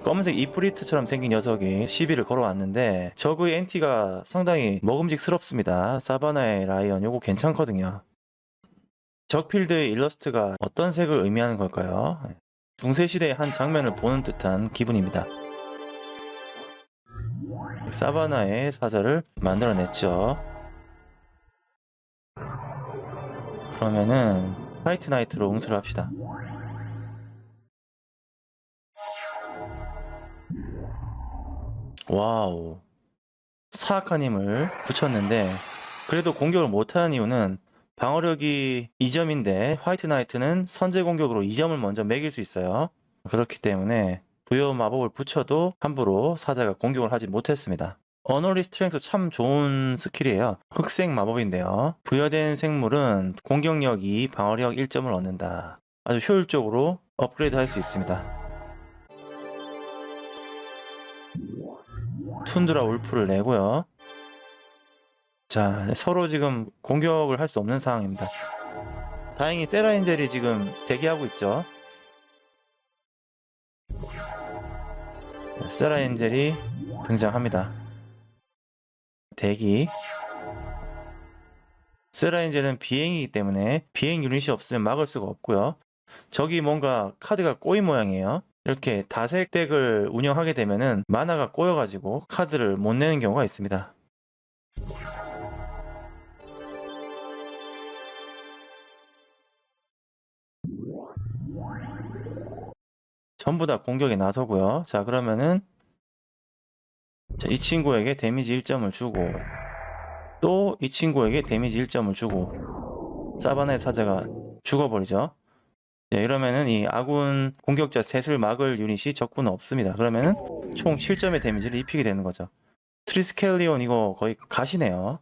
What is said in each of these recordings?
검은색 이프리트처럼 생긴 녀석이 시비를 걸어왔는데 적의 NT가 상당히 먹음직스럽습니다. 사바나의 라이언 요거 괜찮거든요. 적필드의 일러스트가 어떤 색을 의미하는 걸까요? 중세시대의 한 장면을 보는 듯한 기분입니다. 사바나의 사자를 만들어냈죠. 그러면은 화이트 나이트로 응수를 합시다. 와우, 사악한 힘을 붙였는데 그래도 공격을 못하는 이유는 방어력이 2점인데 화이트 나이트는 선제 공격으로 2점을 먼저 매길 수 있어요. 그렇기 때문에 부여 마법을 붙여도 함부로 사자가 공격을 하지 못했습니다. 어너리 스트렝스 참 좋은 스킬이에요. 흑색 마법인데요. 부여된 생물은 공격력 2, 방어력 1점을 얻는다. 아주 효율적으로 업그레이드 할 수 있습니다. 툰드라 울프를 내고요. 자, 서로 지금 공격을 할 수 없는 상황입니다. 다행히 세라인젤이 지금 대기하고 있죠. 세라인젤이 등장합니다. 대기. 세라인젤은 비행이기 때문에 비행 유닛이 없으면 막을 수가 없고요. 저기 뭔가 카드가 꼬인 모양이에요. 이렇게 다색 덱을 운영하게 되면은 마나가 꼬여가지고 카드를 못 내는 경우가 있습니다. 전부 다 공격에 나서고요. 자, 그러면은 이 친구에게 데미지 1점을 주고 또 이 친구에게 데미지 1점을 주고 사바나의 사자가 죽어버리죠. 네, 이러면은 이 아군 공격자 셋을 막을 유닛이 적군 없습니다. 그러면은 총 7점의 데미지를 입히게 되는 거죠. 트리스켈리온 이거 거의 가시네요.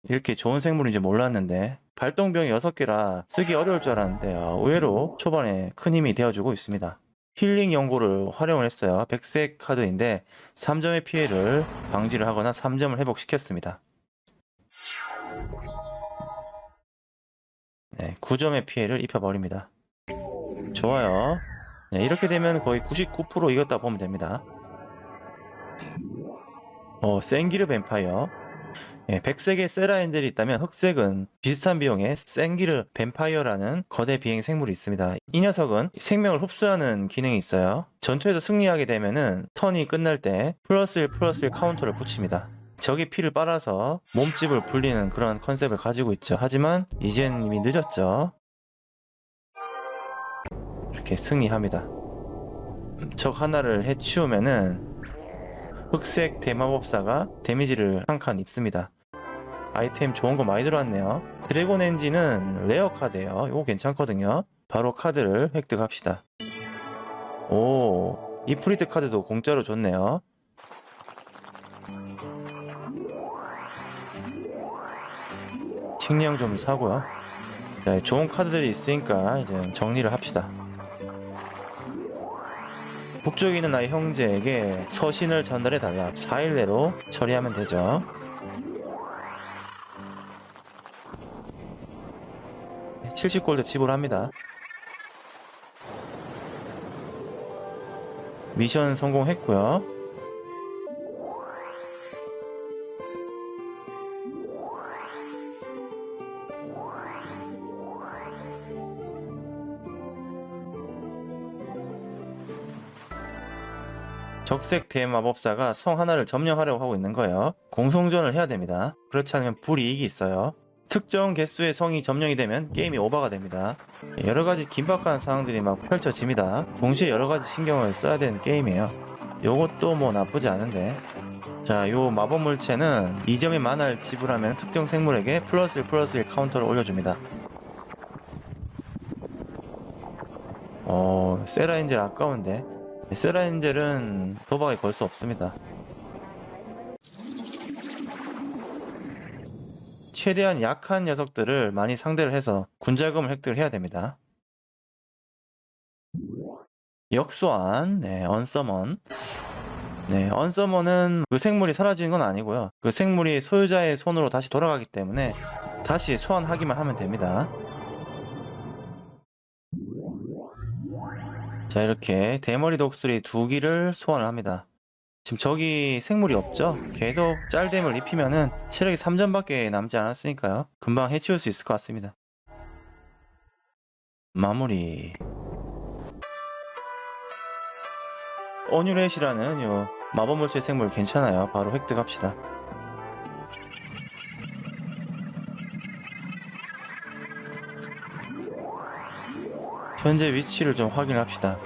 이렇게 좋은 생물인지 몰랐는데 발동병이 6개라 쓰기 어려울 줄 알았는데 의외로 초반에 큰 힘이 되어주고 있습니다. 힐링 연고를 활용을 했어요. 백색 카드인데 3점의 피해를 방지를 하거나 3점을 회복시켰습니다. 네, 9점의 피해를 입혀버립니다. 좋아요. 네, 이렇게 되면 거의 99% 이겼다 보면 됩니다. 생기르 뱀파이어. 네, 백색의 세라엔젤이 있다면 흑색은 비슷한 비용의 생기르 뱀파이어라는 거대 비행 생물이 있습니다. 이 녀석은 생명을 흡수하는 기능이 있어요. 전투에서 승리하게 되면은 턴이 끝날 때 플러스 1 플러스 1 카운터를 붙입니다. 적이 피를 빨아서 몸집을 불리는 그런 컨셉을 가지고 있죠. 하지만 이젠 이미 늦었죠. 이렇게 승리합니다. 적 하나를 해치우면은 흑색 대마법사가 데미지를 한 칸 입습니다. 아이템 좋은 거 많이 들어왔네요. 드래곤 엔진은 레어 카드예요. 이거 괜찮거든요. 바로 카드를 획득합시다. 오, 이프리트 카드도 공짜로 줬네요. 식량 좀 사고요. 자, 좋은 카드들이 있으니까 이제 정리를 합시다. 북쪽에 있는 나의 형제에게 서신을 전달해달라. 4일 내로 처리하면 되죠. 70골드 지불합니다. 미션 성공했고요. 적색 대마법사가 성 하나를 점령하려고 하고 있는 거예요. 공성전을 해야 됩니다. 그렇지 않으면 불이익이 있어요. 특정 개수의 성이 점령이 되면 게임이 오버가 됩니다. 여러가지 긴박한 상황들이 막 펼쳐집니다. 동시에 여러가지 신경을 써야 되는 게임이에요. 요것도 뭐 나쁘지 않은데. 자, 요 마법 물체는 2점의 만화를 지불하면 특정 생물에게 플러스 1 플러스 1 카운터를 올려줍니다. 세라인젤 아까운데. 세라인젤은 도박에 걸 수 없습니다. 최대한 약한 녀석들을 많이 상대를 해서 군자금을 획득을 해야 됩니다. 역소환, 네, 언서먼. 네, 언서먼은 그 생물이 사라지는 건 아니고요. 그 생물이 소유자의 손으로 다시 돌아가기 때문에 다시 소환하기만 하면 됩니다. 자, 이렇게 대머리 독수리 2기를 소환을 합니다. 지금 저기 생물이 없죠? 계속 짤댐을 입히면은 체력이 3점밖에 남지 않았으니까요. 금방 해치울 수 있을 것 같습니다. 마무리. 어뉴렛이라는 요 마법물질 생물 괜찮아요. 바로 획득합시다. 현재 위치를 좀 확인합시다.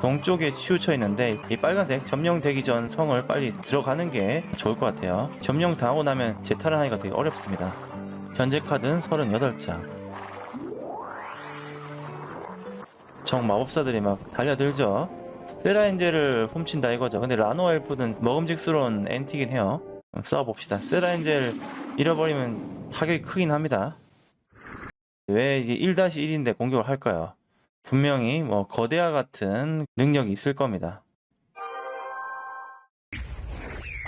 동쪽에 치우쳐 있는데 이 빨간색 점령되기 전 성을 빨리 들어가는 게 좋을 것 같아요. 점령 당하고 나면 재탈환하기가 되게 어렵습니다. 현재 카드는 38장. 정 마법사들이 막 달려들죠. 세라엔젤을 훔친다 이거죠. 근데 라노 엘프는 먹음직스러운 엔티긴 해요. 싸워봅시다. 세라엔젤 잃어버리면 타격이 크긴 합니다. 왜 이게 1-1인데 공격을 할까요? 분명히 뭐 거대화 같은 능력이 있을 겁니다.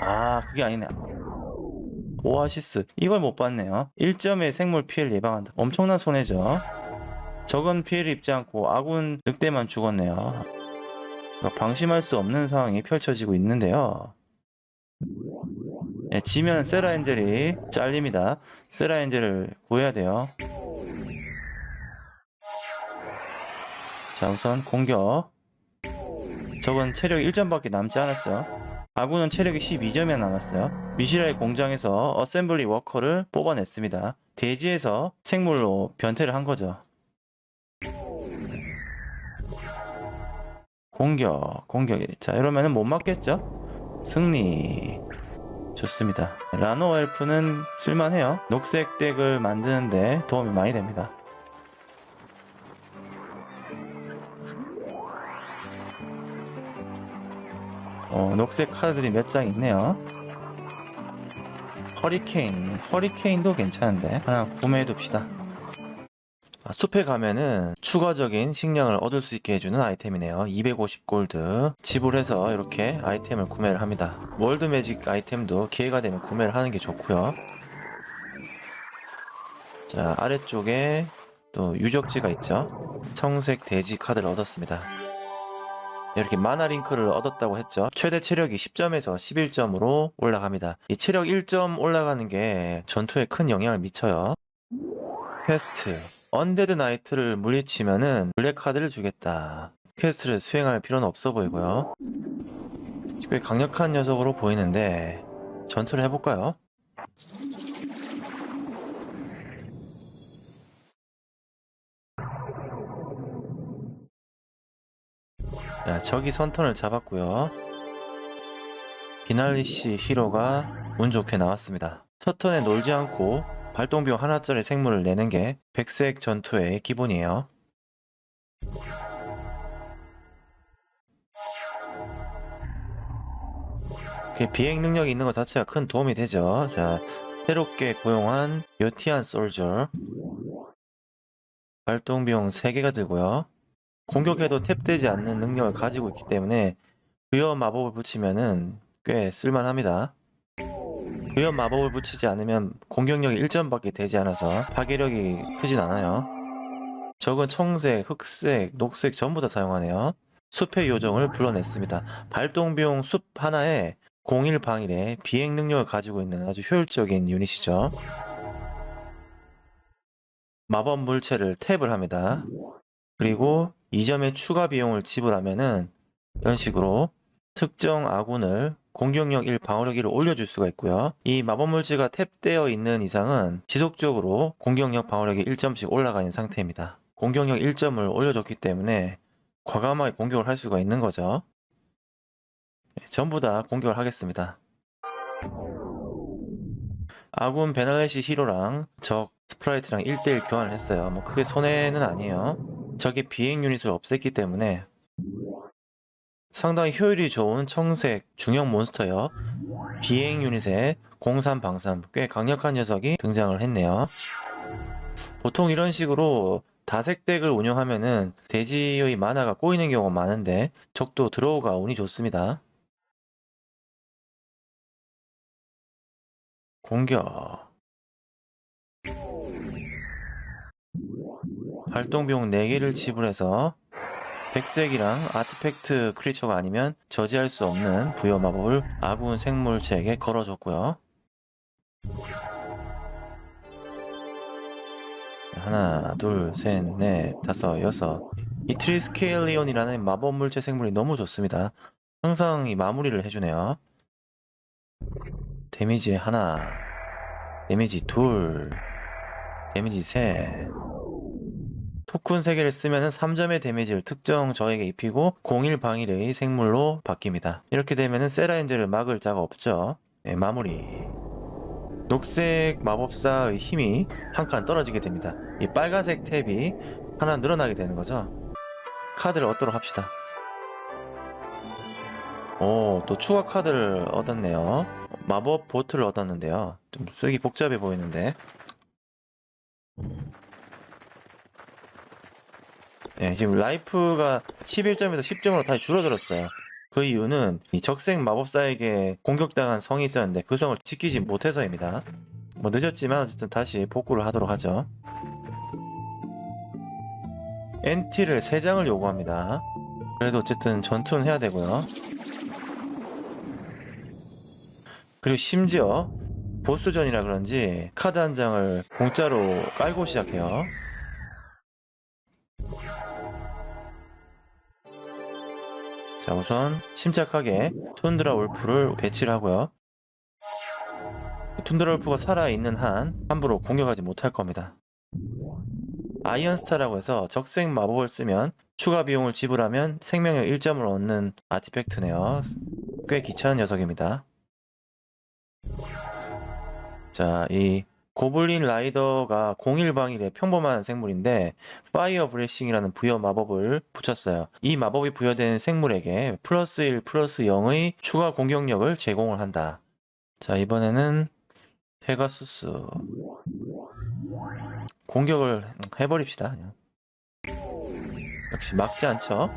아, 그게 아니네. 오아시스. 이걸 못 봤네요. 1점의 생물 피해를 예방한다. 엄청난 손해죠. 적은 피해를 입지 않고 아군 늑대만 죽었네요. 그러니까 방심할 수 없는 상황이 펼쳐지고 있는데요. 네, 지면 세라엔젤이 잘립니다. 세라엔젤을 구해야 돼요. 자, 우선 공격. 적은 체력 1점밖에 남지 않았죠. 아군은 체력이 12점이 남았어요. 미시라의 공장에서 어셈블리 워커를 뽑아냈습니다. 대지에서 생물로 변태를 한 거죠. 공격. 자, 이러면은 못 맞겠죠? 승리. 좋습니다. 라노 엘프는 쓸만해요. 녹색 덱을 만드는데 도움이 많이 됩니다. 녹색 카드들이 몇 장 있네요. 허리케인도 괜찮은데 하나 구매해 둡시다. 숲에 가면은 추가적인 식량을 얻을 수 있게 해주는 아이템이네요. 250 골드 지불해서 이렇게 아이템을 구매를 합니다. 월드 매직 아이템도 기회가 되면 구매를 하는 게 좋고요. 자, 아래쪽에 또 유적지가 있죠. 청색 돼지 카드를 얻었습니다. 이렇게 마나 링크를 얻었다고 했죠. 최대 체력이 10점에서 11점으로 올라갑니다. 이 체력 1점 올라가는 게 전투에 큰 영향을 미쳐요. 퀘스트. 언데드 나이트를 물리치면은 블랙 카드를 주겠다. 퀘스트를 수행할 필요는 없어 보이고요. 꽤 강력한 녀석으로 보이는데 전투를 해볼까요? 자, 저기 선턴을 잡았고요. 비날리시 히로가 운 좋게 나왔습니다. 첫 턴에 놀지 않고 발동비용 하나짜리 생물을 내는 게 백색 전투의 기본이에요. 비행 능력이 있는 것 자체가 큰 도움이 되죠. 자, 새롭게 고용한 요티안 솔저. 발동비용 3개가 들고요. 공격해도 탭되지 않는 능력을 가지고 있기 때문에 부여 마법을 붙이면은 꽤 쓸만합니다. 부여 마법을 붙이지 않으면 공격력이 1점밖에 되지 않아서 파괴력이 크진 않아요. 적은 청색, 흑색, 녹색 전부 다 사용하네요. 숲의 요정을 불러냈습니다. 발동비용 숲 하나에 01 방일에 비행 능력을 가지고 있는 아주 효율적인 유닛이죠. 마법 물체를 탭을 합니다. 그리고 2점의 추가 비용을 지불하면은 이런 식으로 특정 아군을 공격력 1, 방어력 1을 올려줄 수가 있고요. 이 마법 물질가 탭되어 있는 이상은 지속적으로 공격력, 방어력이 1점씩 올라가는 상태입니다. 공격력 1점을 올려줬기 때문에 과감하게 공격을 할 수가 있는 거죠. 전부 다 공격을 하겠습니다. 아군 베날레시 히로랑 적 스프라이트랑 1대1 교환을 했어요. 뭐 크게 손해는 아니에요. 적의 비행 유닛을 없앴기 때문에 상당히 효율이 좋은 청색 중형 몬스터요. 비행 유닛에 공삼 방삼 꽤 강력한 녀석이 등장을 했네요. 보통 이런 식으로 다색 덱을 운영하면은 대지의 만화가 꼬이는 경우가 많은데 적도 드로우가 운이 좋습니다. 공격. 발동비용 4개를 지불해서 백색이랑 아티팩트 크리처가 아니면 저지할 수 없는 부여 마법을 아군 생물체에게 걸어줬고요. 하나, 둘, 셋, 넷, 다섯, 여섯. 이 트리스케일리온이라는 마법 물체 생물이 너무 좋습니다. 항상 이 마무리를 해주네요. 데미지 하나, 데미지 둘, 데미지 셋. 토큰 3개를 쓰면 3점의 데미지를 특정 적에게 입히고 01 방일의 생물로 바뀝니다. 이렇게 되면 세라엔젤을 막을 자가 없죠. 네, 마무리. 녹색 마법사의 힘이 한 칸 떨어지게 됩니다. 이 빨간색 탭이 하나 늘어나게 되는 거죠. 카드를 얻도록 합시다. 오, 또 추가 카드를 얻었네요. 마법 보트를 얻었는데요. 좀 쓰기 복잡해 보이는데. 네, 지금 라이프가 11점에서 10점으로 다시 줄어들었어요. 그 이유는 이 적색 마법사에게 공격당한 성이 있었는데 그 성을 지키지 못해서입니다. 뭐 늦었지만 어쨌든 다시 복구를 하도록 하죠. NT를 3장을 요구합니다. 그래도 어쨌든 전투는 해야 되고요. 그리고 심지어 보스전이라 그런지 카드 한 장을 공짜로 깔고 시작해요. 자, 우선 침착하게 툰드라 울프를 배치를 하고요. 툰드라 울프가 살아있는 한 함부로 공격하지 못할 겁니다. 아이언스타라고 해서 적색 마법을 쓰면 추가 비용을 지불하면 생명력 1점을 얻는 아티팩트네요. 꽤 귀찮은 녀석입니다. 자, 이 고블린 라이더가 01방일의 평범한 생물인데 파이어 브레싱이라는 부여 마법을 붙였어요. 이 마법이 부여된 생물에게 플러스 1 플러스 0의 추가 공격력을 제공을 한다. 자, 이번에는 페가수스 공격을 해버립시다. 그냥. 역시 막지 않죠.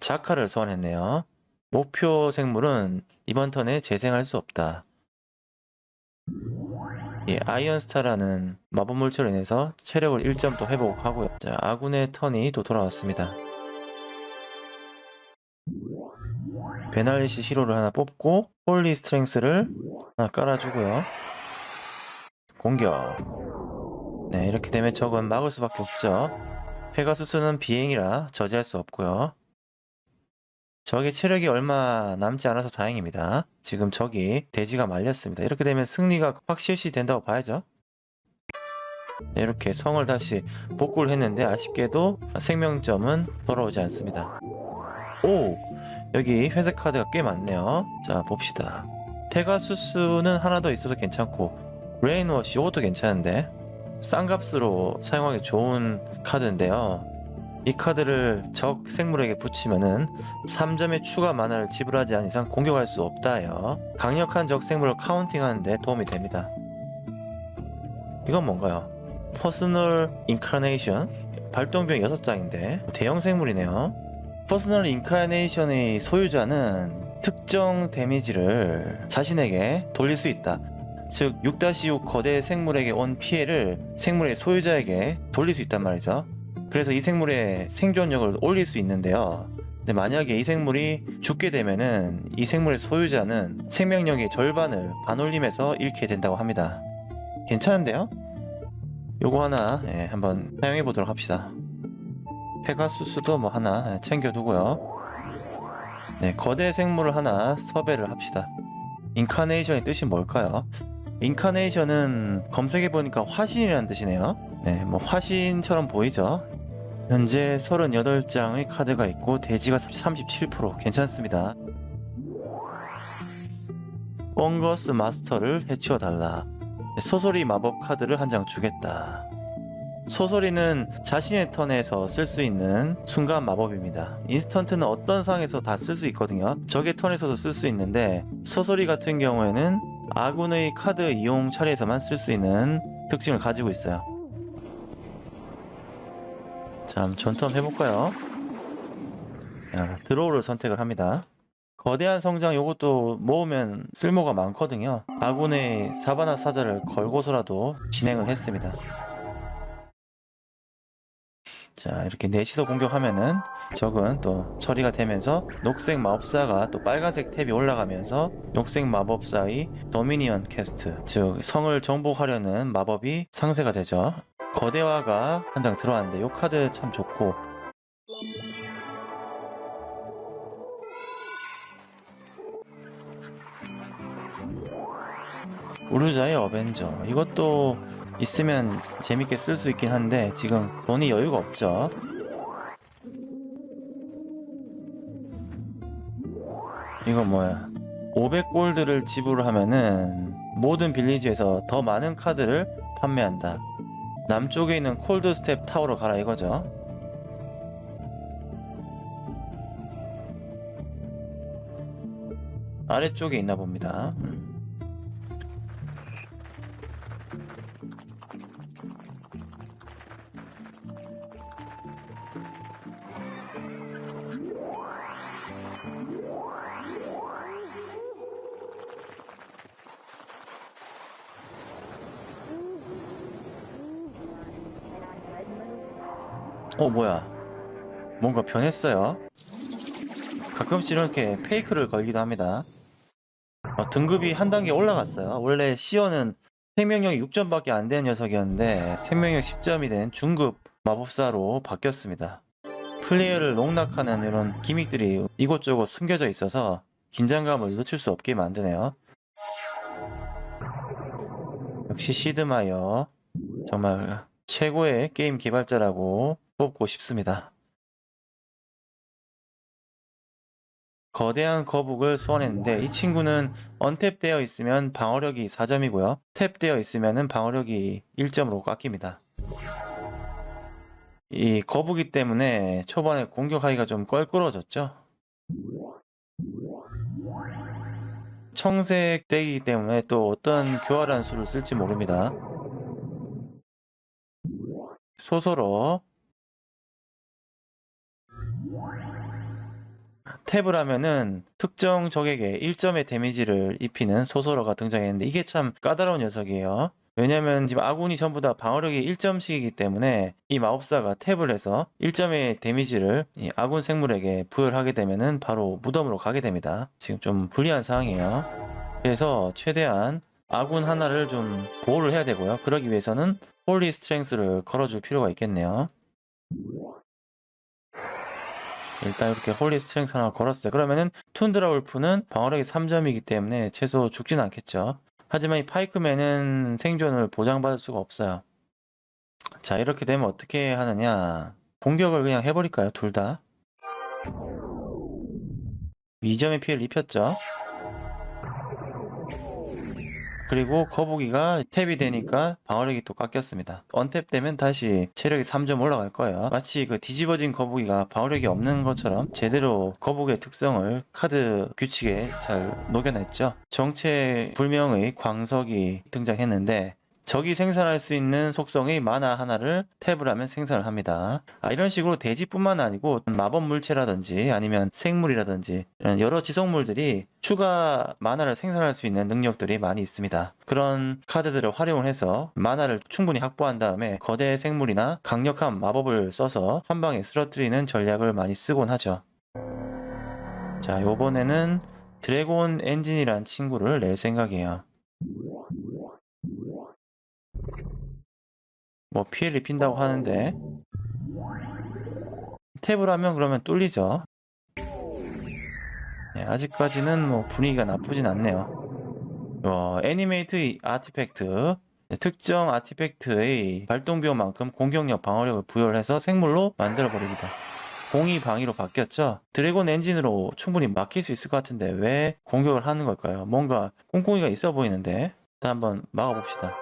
자카를 소환했네요. 목표 생물은 이번 턴에 재생할 수 없다. 예, 아이언스타라는 마법 물체로 인해서 체력을 1점 또 회복하고요. 자, 아군의 턴이 또 돌아왔습니다. 베날리시 히로를 하나 뽑고 홀리 스트렝스를 하나 깔아주고요. 공격. 네, 이렇게 되면 적은 막을 수밖에 없죠. 페가수스는 비행이라 저지할 수 없고요. 적의 체력이 얼마 남지 않아서 다행입니다. 지금 적이 대지가 말렸습니다. 이렇게 되면 승리가 확실시 된다고 봐야죠. 네, 이렇게 성을 다시 복구를 했는데 아쉽게도 생명점은 돌아오지 않습니다. 오! 여기 회색 카드가 꽤 많네요. 자, 봅시다. 페가수스는 하나 더 있어서 괜찮고 레인워시 이것도 괜찮은데 싼값으로 사용하기 좋은 카드인데요. 이 카드를 적 생물에게 붙이면은 3점의 추가 만화를 지불하지 않은 이상 공격할 수 없다요. 강력한 적 생물을 카운팅하는데 도움이 됩니다. 이건 뭔가요? 퍼스널 인카네이션 발동병 6장인데 대형 생물이네요. 퍼스널 인카네이션의 소유자는 특정 데미지를 자신에게 돌릴 수 있다. 즉 6-6 거대 생물에게 온 피해를 생물의 소유자에게 돌릴 수 있단 말이죠. 그래서 이 생물의 생존력을 올릴 수 있는데요. 근데 만약에 이 생물이 죽게 되면은 이 생물의 소유자는 생명력의 절반을 반올림해서 잃게 된다고 합니다. 괜찮은데요? 요거 하나 한번 사용해 보도록 합시다. 페가수스도 뭐 하나 챙겨두고요. 네, 거대 생물을 하나 섭외를 합시다. 인카네이션의 뜻이 뭘까요? 인카네이션은 검색해보니까 화신이라는 뜻이네요. 네, 뭐 화신처럼 보이죠? 현재 38장의 카드가 있고 대지가 37% 괜찮습니다. 펑거스 마스터를 해치워달라. 소소리 마법 카드를 한 장 주겠다. 소소리는 자신의 턴에서 쓸 수 있는 순간 마법입니다. 인스턴트는 어떤 상황에서 다 쓸 수 있거든요. 적의 턴에서도 쓸 수 있는데 소소리 같은 경우에는 아군의 카드 이용 차례에서만 쓸 수 있는 특징을 가지고 있어요. 자, 한번 전투 한번 해볼까요? 자, 드로우를 선택을 합니다. 거대한 성장 요것도 모으면 쓸모가 많거든요. 아군의 사바나 사자를 걸고서라도 진행을 했습니다. 자, 이렇게 넷이서 공격하면은 적은 또 처리가 되면서 녹색 마법사가 또 빨간색 탭이 올라가면서 녹색 마법사의 도미니언 캐스트, 즉 성을 정복하려는 마법이 상세가 되죠. 거대화가 한 장 들어왔는데 이 카드 참 좋고, 우르자의 어벤져, 이것도 있으면 재밌게 쓸 수 있긴 한데 지금 돈이 여유가 없죠. 이거 뭐야, 500골드를 지불하면은 모든 빌리지에서 더 많은 카드를 판매한다. 남쪽에 있는 콜드 스텝 타워로 가라 이거죠. 아래쪽에 있나 봅니다. 뭐야, 뭔가 변했어요. 가끔씩 이렇게 페이크를 걸기도 합니다. 등급이 한 단계 올라갔어요. 원래 시어는 생명력 6점밖에 안 되는 녀석이었는데 생명력 10점이 된 중급 마법사로 바뀌었습니다. 플레이어를 농락하는 이런 기믹들이 이곳저곳 숨겨져 있어서 긴장감을 늦출 수 없게 만드네요. 역시 시드마이어, 정말 최고의 게임 개발자라고 뽑고 싶습니다. 거대한 거북을 소환했는데 이 친구는 언탭되어 있으면 방어력이 4점이고요. 탭되어 있으면 방어력이 1점으로 깎입니다. 이 거북이 때문에 초반에 공격하기가 좀 껄끄러워졌죠. 청색 덱이기 때문에 또 어떤 교활한 수를 쓸지 모릅니다. 소설어, 탭을 하면은 특정 적에게 1점의 데미지를 입히는 소설어가 등장했는데 이게 참 까다로운 녀석이에요. 왜냐면 지금 아군이 전부 다 방어력이 1점씩이기 때문에 이 마법사가 탭을 해서 1점의 데미지를 이 아군 생물에게 부여하게 되면은 바로 무덤으로 가게 됩니다. 지금 좀 불리한 상황이에요. 그래서 최대한 아군 하나를 좀 보호를 해야 되고요. 그러기 위해서는 홀리 스트렝스를 걸어줄 필요가 있겠네요. 일단 이렇게 홀리 스트렝스 하나 걸었어요. 그러면은 툰드라 울프는 방어력이 3점이기 때문에 최소 죽진 않겠죠. 하지만 이 파이크맨은 생존을 보장받을 수가 없어요. 자, 이렇게 되면 어떻게 하느냐, 공격을 그냥 해버릴까요? 둘 다 2점의 피해를 입혔죠. 그리고 거북이가 탭이 되니까 방어력이 또 깎였습니다. 언탭 되면 다시 체력이 3점 올라갈 거예요. 마치 그 뒤집어진 거북이가 방어력이 없는 것처럼 제대로 거북이의 특성을 카드 규칙에 잘 녹여냈죠. 정체 불명의 광석이 등장했는데 적이 생산할 수 있는 속성의 만화 하나를 탭을 하면 생산을 합니다. 이런 식으로 대지뿐만 아니고 마법 물체라든지 아니면 생물이라든지 이런 여러 지속물들이 추가 만화를 생산할 수 있는 능력들이 많이 있습니다. 그런 카드들을 활용을 해서 만화를 충분히 확보한 다음에 거대 생물이나 강력한 마법을 써서 한 방에 쓰러뜨리는 전략을 많이 쓰곤 하죠. 자, 요번에는 드래곤 엔진이란 친구를 낼 생각이에요. 뭐 피해를 입힌다고 하는데 탭을 하면 그러면 뚫리죠. 네, 아직까지는 뭐 분위기가 나쁘진 않네요. 애니메이트 아티팩트, 특정 아티팩트의 발동비용만큼 공격력 방어력을 부여를 해서 생물로 만들어 버립니다. 공이 방위로 바뀌었죠. 드래곤 엔진으로 충분히 막힐 수 있을 것 같은데 왜 공격을 하는 걸까요? 뭔가 꿍꿍이가 있어 보이는데 일단 한번 막아봅시다.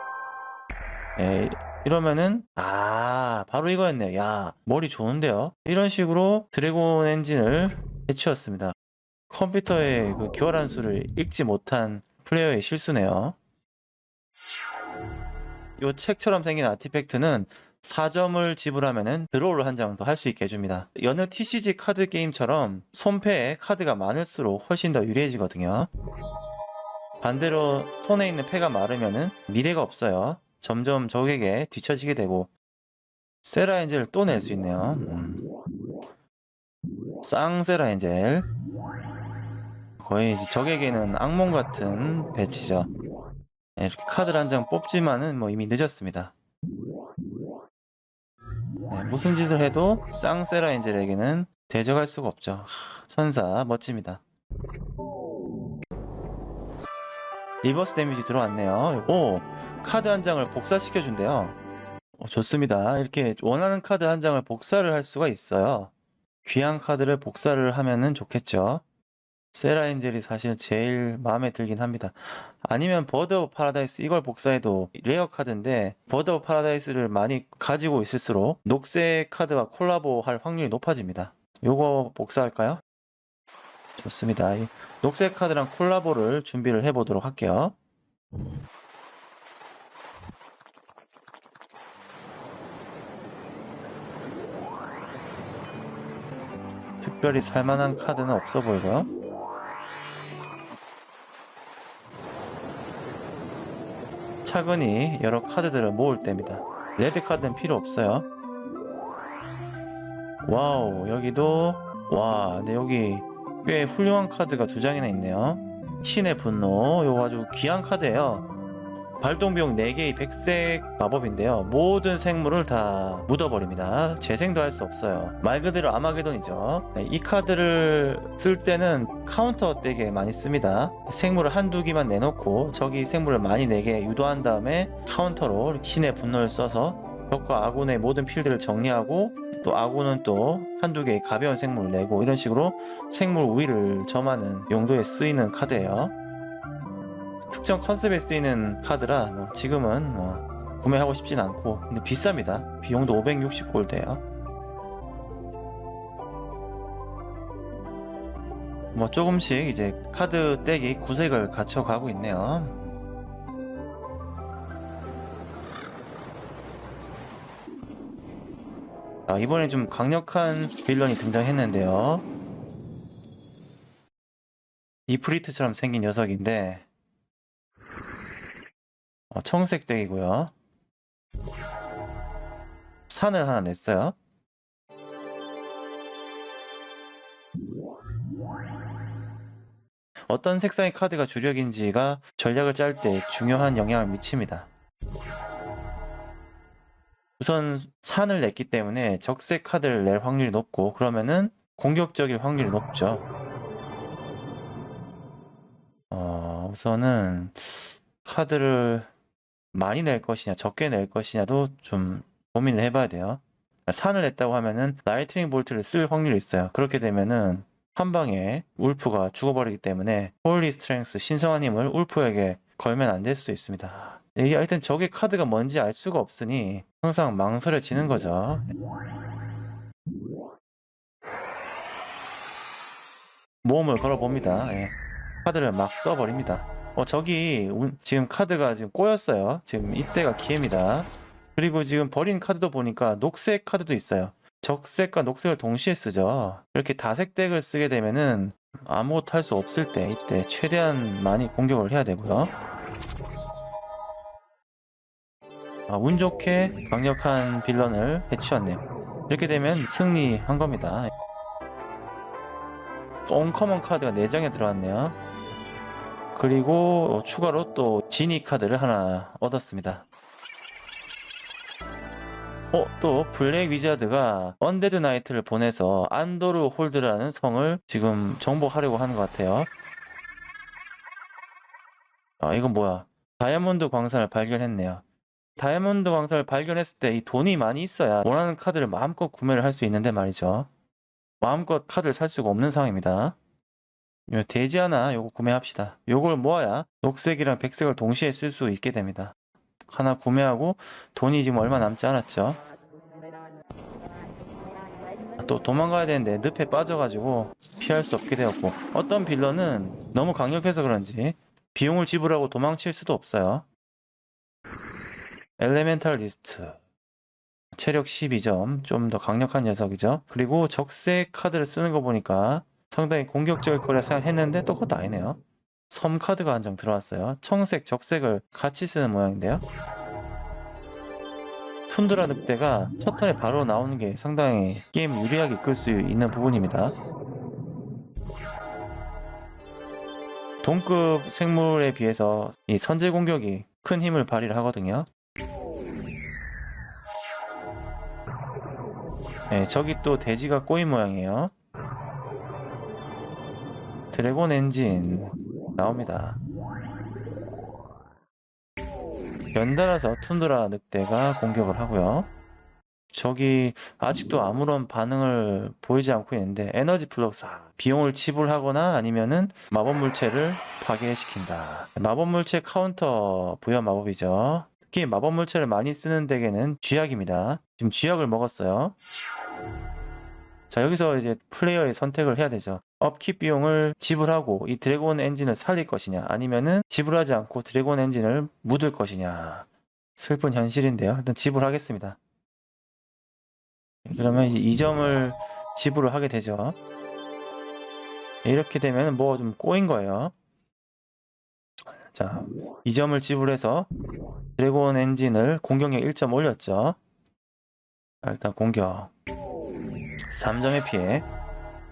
네, 이러면은 바로 이거였네요. 야, 머리 좋은데요. 이런 식으로 드래곤 엔진을 해치웠습니다. 컴퓨터의 그 교활한 수를 읽지 못한 플레이어의 실수네요. 이 책처럼 생긴 아티팩트는 4점을 지불하면은 드로우를 한 장 더 할 수 있게 해줍니다. 여느 TCG 카드 게임처럼 손패에 카드가 많을수록 훨씬 더 유리해지거든요. 반대로 손에 있는 패가 마르면은 미래가 없어요. 점점 적에게 뒤처지게 되고 세라 엔젤을 또 낼 수 있네요. 쌍세라 엔젤. 거의 적에게는 악몽 같은 배치죠. 네, 이렇게 카드를 한 장 뽑지만은 뭐 이미 늦었습니다. 네, 무슨 짓을 해도 쌍세라 엔젤에게는 대적할 수가 없죠. 선사 멋집니다. 리버스 데미지 들어왔네요. 오, 카드 한 장을 복사시켜 준대요. 좋습니다. 이렇게 원하는 카드 한 장을 복사를 할 수가 있어요. 귀한 카드를 복사를 하면은 좋겠죠. 세라 엔젤이 사실 제일 마음에 들긴 합니다. 아니면 버드 오브 파라다이스 이걸 복사해도 레어 카드인데 버드 오브 파라다이스를 많이 가지고 있을수록 녹색 카드와 콜라보 할 확률이 높아집니다. 요거 복사할까요? 좋습니다. 이 녹색 카드랑 콜라보를 준비를 해보도록 할게요. 특별히 살만한 카드는 없어 보이고요. 차근히 여러 카드들을 모을 때입니다. 레드 카드는 필요 없어요. 와우, 여기도 와, 네, 여기 꽤 훌륭한 카드가 두 장이나 있네요. 신의 분노, 이거 아주 귀한 카드예요. 발동비용 4개의 백색 마법인데요. 모든 생물을 다 묻어버립니다. 재생도 할 수 없어요. 말 그대로 아마게돈이죠. 네, 이 카드를 쓸 때는 카운터 덱에 많이 씁니다. 생물을 한두 개만 내놓고 저기 생물을 많이 내게 유도한 다음에 카운터로 신의 분노를 써서 적과 아군의 모든 필드를 정리하고 또 아군은 또 한두 개의 가벼운 생물을 내고 이런 식으로 생물 우위를 점하는 용도에 쓰이는 카드예요. 특정 컨셉에 쓰이는 카드라 지금은 구매하고 싶진 않고 근데 비쌉니다. 비용도 560골드예요. 조금씩 이제 카드 덱이 구색을 갖춰가고 있네요. 이번에 좀 강력한 빌런이 등장했는데요. 이프리트처럼 생긴 녀석인데 청색 덱이고요. 산을 하나 냈어요. 어떤 색상의 카드가 주력인지가 전략을 짤 때 중요한 영향을 미칩니다. 우선 산을 냈기 때문에 적색 카드를 낼 확률이 높고 그러면은 공격적일 확률이 높죠. 우선은 카드를 많이 낼 것이냐 적게 낼 것이냐도 좀 고민을 해봐야 돼요. 산을 냈다고 하면은 라이트닝 볼트를 쓸 확률이 있어요. 그렇게 되면은 한 방에 울프가 죽어버리기 때문에 홀리 스트렝스 신성한 힘을 울프에게 걸면 안 될 수도 있습니다. 이게 하여튼 적의 카드가 뭔지 알 수가 없으니 항상 망설여지는 거죠. 모험을 걸어봅니다. 카드를 막 써버립니다. 저기 지금 카드가 지금 꼬였어요. 지금 이때가 기회입니다. 그리고 지금 버린 카드도 보니까 녹색 카드도 있어요. 적색과 녹색을 동시에 쓰죠. 이렇게 다색 덱을 쓰게 되면은 아무것도 할 수 없을 때 이때 최대한 많이 공격을 해야 되고요. 운 좋게 강력한 빌런을 해치웠네요. 이렇게 되면 승리한 겁니다. 언커먼 카드가 4장에 들어왔네요. 그리고 추가로 또 지니 카드를 하나 얻었습니다. 또 블랙 위자드가 언데드 나이트를 보내서 안도르 홀드라는 성을 지금 정복하려고 하는 것 같아요. 이건 뭐야? 다이아몬드 광산을 발견했네요. 다이아몬드 광산을 발견했을 때 이 돈이 많이 있어야 원하는 카드를 마음껏 구매를 할 수 있는데 말이죠. 마음껏 카드를 살 수가 없는 상황입니다. 돼지 하나 요거 구매합시다. 요걸 모아야 녹색이랑 백색을 동시에 쓸 수 있게 됩니다. 하나 구매하고 돈이 지금 얼마 남지 않았죠. 또 도망가야 되는데 늪에 빠져가지고 피할 수 없게 되었고 어떤 빌런은 너무 강력해서 그런지 비용을 지불하고 도망칠 수도 없어요. 엘레멘탈 리스트 체력 12점 좀 더 강력한 녀석이죠. 그리고 적색 카드를 쓰는 거 보니까 상당히 공격적일 거라 생각했는데 또 그것도 아니네요. 섬 카드가 한 장 들어왔어요. 청색, 적색을 같이 쓰는 모양인데요. 툰드라 늑대가 첫 턴에 바로 나오는 게 상당히 게임 유리하게 이끌 수 있는 부분입니다. 동급 생물에 비해서 이 선제 공격이 큰 힘을 발휘를 하거든요. 네, 저기 또 돼지가 꼬인 모양이에요. 드래곤 엔진 나옵니다. 연달아서 툰드라 늑대가 공격을 하고요. 저기 아직도 아무런 반응을 보이지 않고 있는데 에너지 플럭스 비용을 지불하거나 아니면은 마법 물체를 파괴시킨다. 마법 물체 카운터 부여 마법이죠. 특히 마법 물체를 많이 쓰는 덱에는 쥐약입니다. 지금 쥐약을 먹었어요. 자, 여기서 이제 플레이어의 선택을 해야 되죠. 업킵 비용을 지불하고 이 드래곤 엔진을 살릴 것이냐, 아니면은 지불하지 않고 드래곤 엔진을 묻을 것이냐. 슬픈 현실인데요. 일단 지불하겠습니다. 그러면 2점을 지불을 하게 되죠. 이렇게 되면 뭐 좀 꼬인 거예요. 자, 2점을 지불해서 드래곤 엔진을 공격력 1점 올렸죠. 자, 일단 공격 3점의 피해.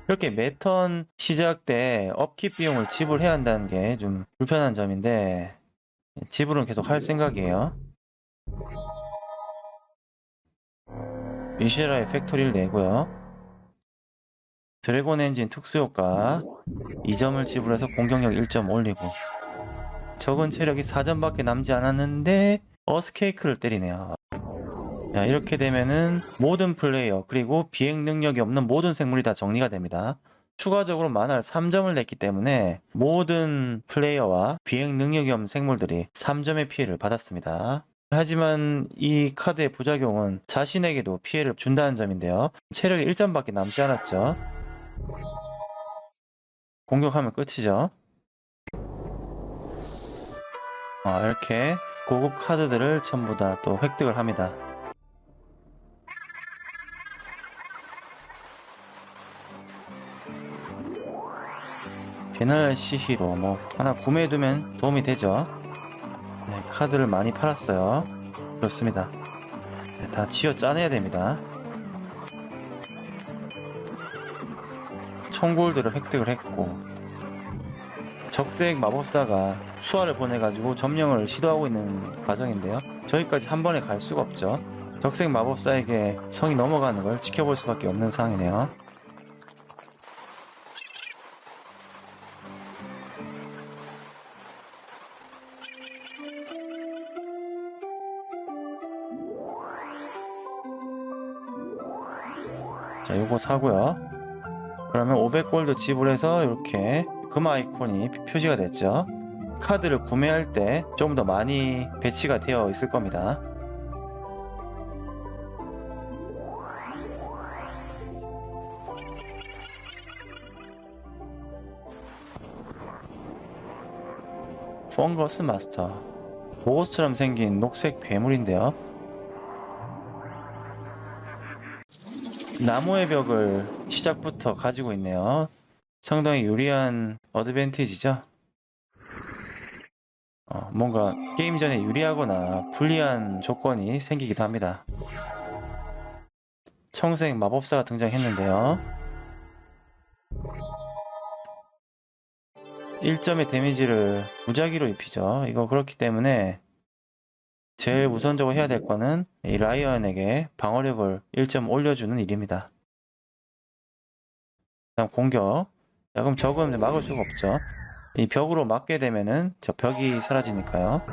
이렇게 매턴 시작 때 업킵 비용을 지불해야 한다는 게 좀 불편한 점인데 지불은 계속 할 생각이에요. 미쉐라의 팩토리를 내고요. 드래곤 엔진 특수효과 2점을 지불해서 공격력 1점 올리고, 적은 체력이 4점밖에 남지 않았는데 어스케이크를 때리네요. 자, 이렇게 되면은 모든 플레이어 그리고 비행 능력이 없는 모든 생물이 다 정리가 됩니다. 추가적으로 만화를 3점을 냈기 때문에 모든 플레이어와 비행 능력이 없는 생물들이 3점의 피해를 받았습니다. 하지만 이 카드의 부작용은 자신에게도 피해를 준다는 점인데요. 체력이 1점밖에 남지 않았죠. 공격하면 끝이죠. 이렇게 고급 카드들을 전부 다 또 획득을 합니다. 베날 시히로 뭐 하나 구매해두면 도움이 되죠. 네, 카드를 많이 팔았어요. 좋습니다. 네, 다 쥐어 짜내야 됩니다. 총골들을 획득을 했고, 적색 마법사가 수화를 보내가지고 점령을 시도하고 있는 과정인데요. 저기까지 한 번에 갈 수가 없죠. 적색 마법사에게 성이 넘어가는 걸 지켜볼 수밖에 없는 상황이네요. 자, 요거 사고요. 그러면 500골드 지불해서 이렇게 금 아이콘이 표시가 됐죠. 카드를 구매할 때 좀 더 많이 배치가 되어 있을 겁니다. 펑거스 마스터, 모고스처럼 생긴 녹색 괴물인데요. 나무의 벽을 시작부터 가지고 있네요. 상당히 유리한 어드밴티지죠. 뭔가 게임 전에 유리하거나 불리한 조건이 생기기도 합니다. 청색 마법사가 등장했는데요. 1점의 데미지를 무작위로 입히죠. 이거 그렇기 때문에 제일 우선적으로 해야 될 거는 이 라이언에게 방어력을 1점 올려주는 일입니다. 다음 공격. 자, 그럼 적은 막을 수가 없죠. 이 벽으로 맞게 되면은 저 벽이 사라지니까요.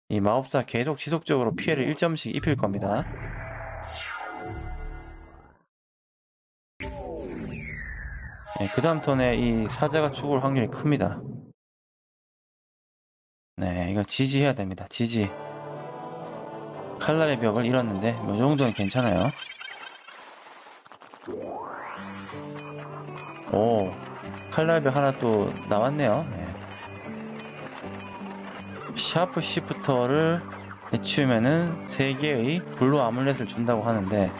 이 마법사 계속 지속적으로 피해를 1점씩 입힐 겁니다. 네, 그 다음 턴에 이 사자가 죽을 확률이 큽니다. 네, 이거 지지해야 됩니다. 지지. 칼날의 벽을 잃었는데 이 정도는 괜찮아요. 오, 칼날벽 하나 또 나왔네요. 네. 샤프 시프터를 해치우면은 3개의 블루 아물렛을 준다고 하는데,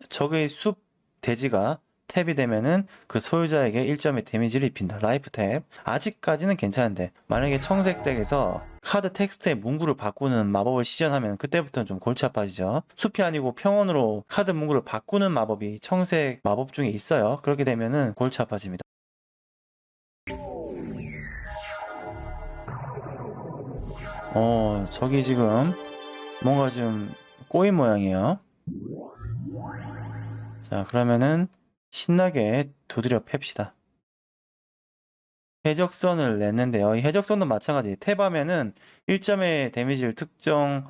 적의 숲 대지가 탭이 되면은 그 소유자에게 1점의 데미지를 입힌다. 라이프 탭. 아직까지는 괜찮은데 만약에 청색 덱에서 카드 텍스트의 문구를 바꾸는 마법을 시전하면 그때부터는 좀 골치 아파지죠. 숲이 아니고 평원으로 카드 문구를 바꾸는 마법이 청색 마법 중에 있어요. 그렇게 되면은 골치 아파집니다. 저기 지금 뭔가 좀 꼬인 모양이에요. 자, 그러면은 신나게 두드려 팹시다. 해적선을 냈는데요. 이 해적선도 마찬가지. 탭하면은 1점의 데미지를 특정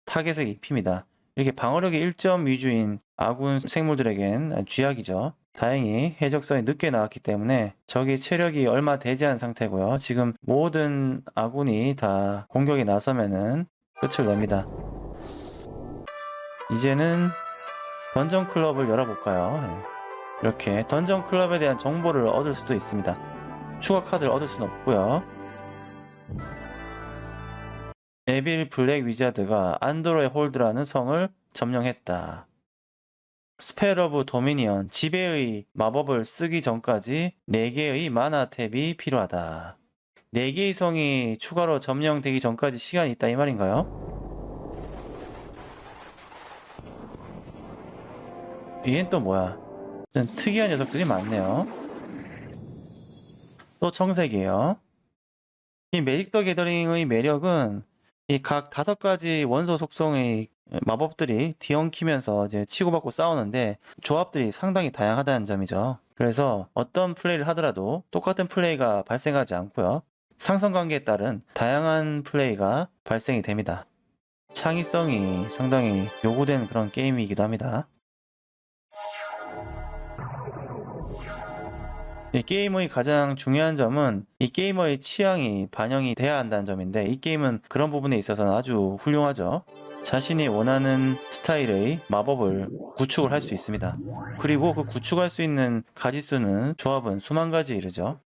타겟에 입힙니다. 이렇게 방어력이 1점 위주인 아군 생물들에겐 쥐약이죠. 다행히 해적선이 늦게 나왔기 때문에 적이 체력이 얼마 되지 않은 상태고요. 지금 모든 아군이 다 공격에 나서면은 끝을 냅니다. 이제는 던전 클럽을 열어볼까요? 이렇게 던전 클럽에 대한 정보를 얻을 수도 있습니다. 추가 카드를 얻을 수는 없고요. 에빌 블랙 위자드가 안도로의 홀드라는 성을 점령했다. 스펠 오브 도미니언, 지배의 마법을 쓰기 전까지 4개의 마나 탭이 필요하다. 4개의 성이 추가로 점령되기 전까지 시간이 있다 이 말인가요? 얘는 또 뭐야? 특이한 녀석들이 많네요. 또 청색이에요. 이 매직 더 게더링의 매력은 이 각 5가지 원소 속성의 마법들이 뒤엉키면서 이제 치고받고 싸우는데 조합들이 상당히 다양하다는 점이죠. 그래서 어떤 플레이를 하더라도 똑같은 플레이가 발생하지 않고요. 상성관계에 따른 다양한 플레이가 발생이 됩니다. 창의성이 상당히 요구되는 그런 게임이기도 합니다. 이 게임의 가장 중요한 점은 이 게이머의 취향이 반영이 돼야 한다는 점인데 이 게임은 그런 부분에 있어서는 아주 훌륭하죠. 자신이 원하는 스타일의 마법을 구축을 할 수 있습니다. 그리고 그 구축할 수 있는 가지수는 조합은 수만 가지에 이르죠.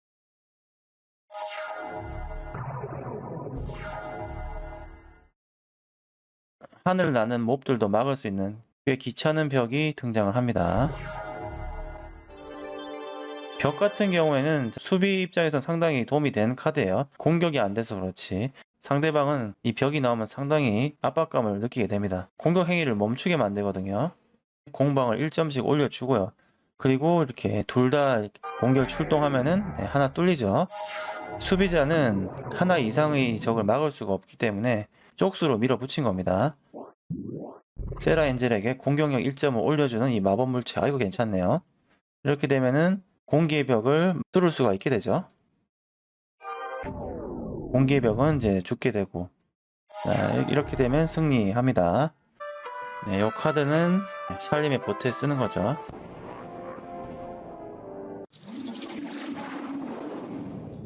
하늘을 나는 몹들도 막을 수 있는 꽤 귀찮은 벽이 등장을 합니다. 벽 같은 경우에는 수비 입장에서 상당히 도움이 되는 카드예요. 공격이 안 돼서 그렇지. 상대방은 이 벽이 나오면 상당히 압박감을 느끼게 됩니다. 공격 행위를 멈추게 만들거든요. 공방을 1점씩 올려주고요. 그리고 이렇게 둘 다 공격 출동하면은 하나 뚫리죠. 수비자는 하나 이상의 적을 막을 수가 없기 때문에 쪽수로 밀어붙인 겁니다. 세라 엔젤에게 공격력 1점을 올려주는 이 마법 물체. 이거 괜찮네요. 이렇게 되면은 공기의 벽을 뚫을 수가 있게 되죠. 공기의 벽은 이제 죽게 되고, 자, 이렇게 되면 승리합니다. 네, 이 카드는 살림의 보트에 쓰는 거죠.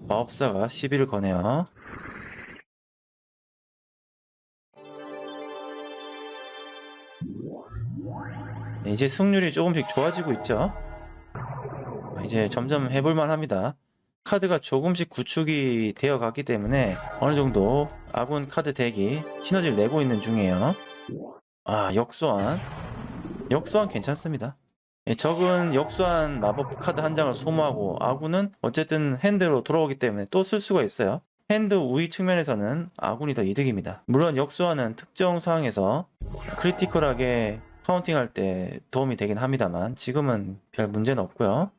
마법사가 시비를 거네요. 네, 이제 승률이 조금씩 좋아지고 있죠. 이제 점점 해볼만 합니다. 카드가 조금씩 구축이 되어 갔기 때문에 어느 정도 아군 카드 덱이 시너지를 내고 있는 중이에요. 역소환. 역소환 괜찮습니다. 적은 역소환 마법 카드 한 장을 소모하고 아군은 어쨌든 핸드로 돌아오기 때문에 또 쓸 수가 있어요. 핸드 우위 측면에서는 아군이 더 이득입니다. 물론 역소환은 특정 상황에서 크리티컬하게 카운팅할 때 도움이 되긴 합니다만 지금은 별 문제는 없고요.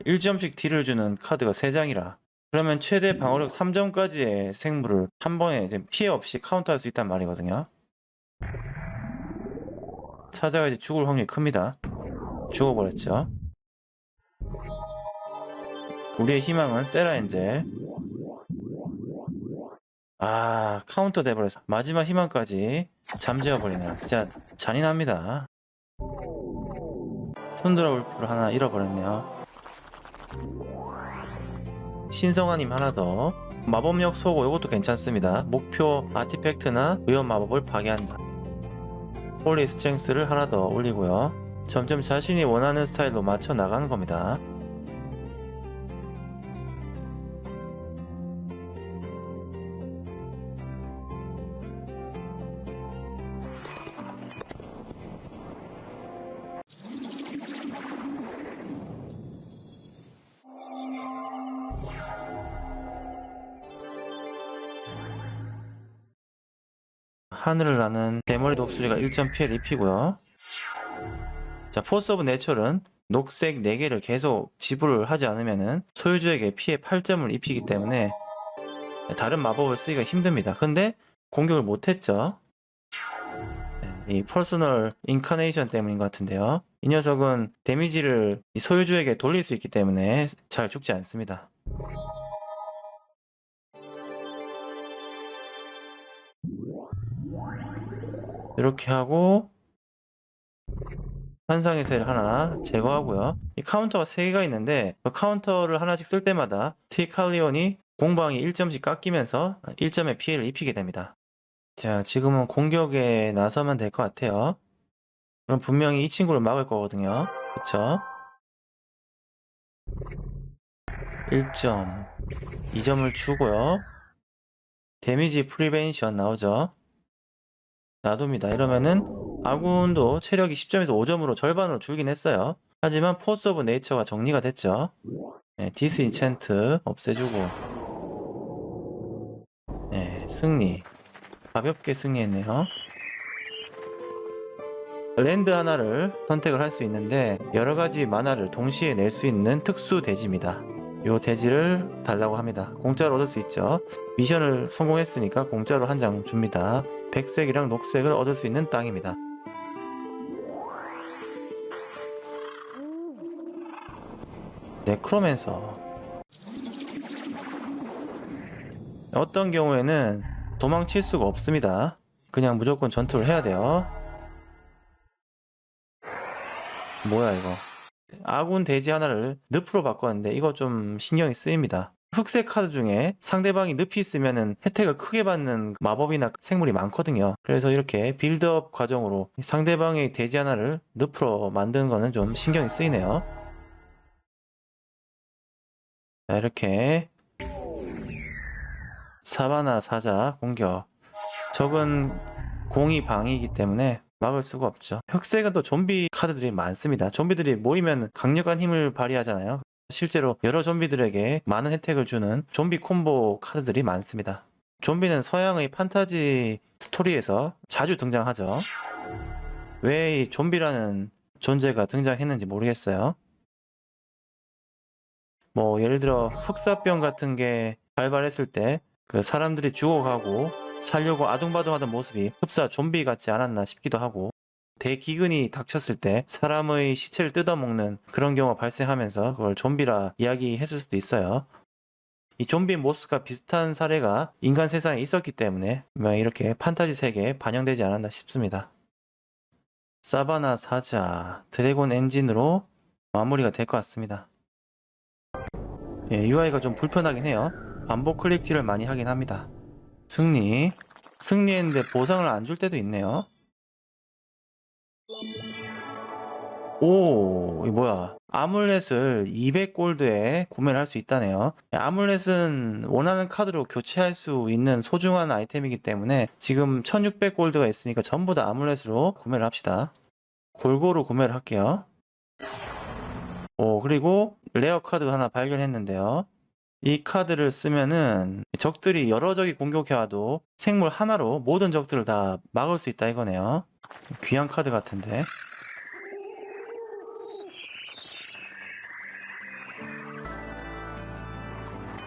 (1점씩) 딜을 주는 카드가 3장이라 그러면 최대 방어력 3점까지의 생물을 한 번에 이제 피해 없이 카운트할 수 있단 말이거든요. 사자가 이제 죽을 확률이 큽니다. 죽어버렸죠. 우리의 희망은 세라 엔젤. 카운터 돼버렸어. 마지막 희망까지 잠재워버리네요. 진짜 잔인합니다. 툰드라 울프를 하나 잃어버렸네요. 신성아님 하나 더. 마법력 소고 이것도 괜찮습니다. 목표 아티팩트나 위험 마법을 파괴한다. 홀리 스트렝스를 하나 더 올리고요. 점점 자신이 원하는 스타일로 맞춰 나가는 겁니다. 하늘을 나는 대머리 독수리가 1점 피해를 입히고요. 자, 포스 오브 내처는 녹색 4개를 계속 지불을 하지 않으면은 소유주에게 피해 8점을 입히기 때문에 다른 마법을 쓰기가 힘듭니다. 근데 공격을 못했죠. 이 퍼스널 인카네이션 때문인 것 같은데요. 이 녀석은 데미지를 소유주에게 돌릴 수 있기 때문에 잘 죽지 않습니다. 이렇게 하고 환상의 셀 하나 제거하고요. 이 카운터가 3개가 있는데 그 카운터를 하나씩 쓸 때마다 티칼리온이 공방이 1점씩 깎이면서 1점의 피해를 입히게 됩니다. 자, 지금은 공격에 나서면 될 것 같아요. 그럼 분명히 이 친구를 막을 거거든요. 그쵸? 1점 2점을 주고요. 데미지 프리벤션 나오죠. 놔둡니다. 이러면은 아군도 체력이 10점에서 5점으로 절반으로 줄긴 했어요. 하지만 포스 오브 네이처가 정리가 됐죠. 네, 디스인챈트 없애주고 네, 승리. 가볍게 승리했네요. 랜드 하나를 선택을 할 수 있는데 여러가지 만화를 동시에 낼 수 있는 특수 대지입니다. 요 대지를 달라고 합니다. 공짜로 얻을 수 있죠. 미션을 성공했으니까 공짜로 한 장 줍니다. 백색이랑 녹색을 얻을 수 있는 땅입니다. 네크로맨서. 어떤 경우에는 도망칠 수가 없습니다. 그냥 무조건 전투를 해야 돼요. 뭐야 이거. 아군 대지 하나를 늪으로 바꿨는데 이거 좀 신경이 쓰입니다. 흑색 카드 중에 상대방이 늪이 있으면 혜택을 크게 받는 마법이나 생물이 많거든요. 그래서 이렇게 빌드업 과정으로 상대방의 대지 하나를 늪으로 만드는 거는 좀 신경이 쓰이네요. 자, 이렇게 사바나 사자 공격. 적은 공이 방이기 때문에 막을 수가 없죠. 흑색은 또 좀비 카드들이 많습니다. 좀비들이 모이면 강력한 힘을 발휘하잖아요. 실제로 여러 좀비들에게 많은 혜택을 주는 좀비 콤보 카드들이 많습니다. 좀비는 서양의 판타지 스토리에서 자주 등장하죠. 왜 이 좀비라는 존재가 등장했는지 모르겠어요. 뭐 예를 들어 흑사병 같은 게 발발했을 때 그 사람들이 죽어가고 살려고 아둥바둥하던 모습이 흡사 좀비 같지 않았나 싶기도 하고, 대기근이 닥쳤을 때 사람의 시체를 뜯어먹는 그런 경우가 발생하면서 그걸 좀비라 이야기했을 수도 있어요. 이 좀비 모스가 비슷한 사례가 인간 세상에 있었기 때문에 이렇게 판타지 세계에 반영되지 않았나 싶습니다. 사바나 사자 드래곤 엔진으로 마무리가 될 것 같습니다. UI가 좀 불편하긴 해요. 반복 클릭질을 많이 하긴 합니다. 승리했는데 보상을 안 줄 때도 있네요. 오, 이 뭐야. 아물렛을 200골드에 구매를 할 수 있다네요. 아물렛은 원하는 카드로 교체할 수 있는 소중한 아이템이기 때문에 지금 1600골드가 있으니까 전부 다 아물렛으로 구매를 합시다. 골고루 구매를 할게요. 오, 그리고 레어 카드 하나 발견했는데요. 이 카드를 쓰면은 적들이 여러 적이 공격해와도 생물 하나로 모든 적들을 다 막을 수 있다 이거네요. 귀한 카드 같은데.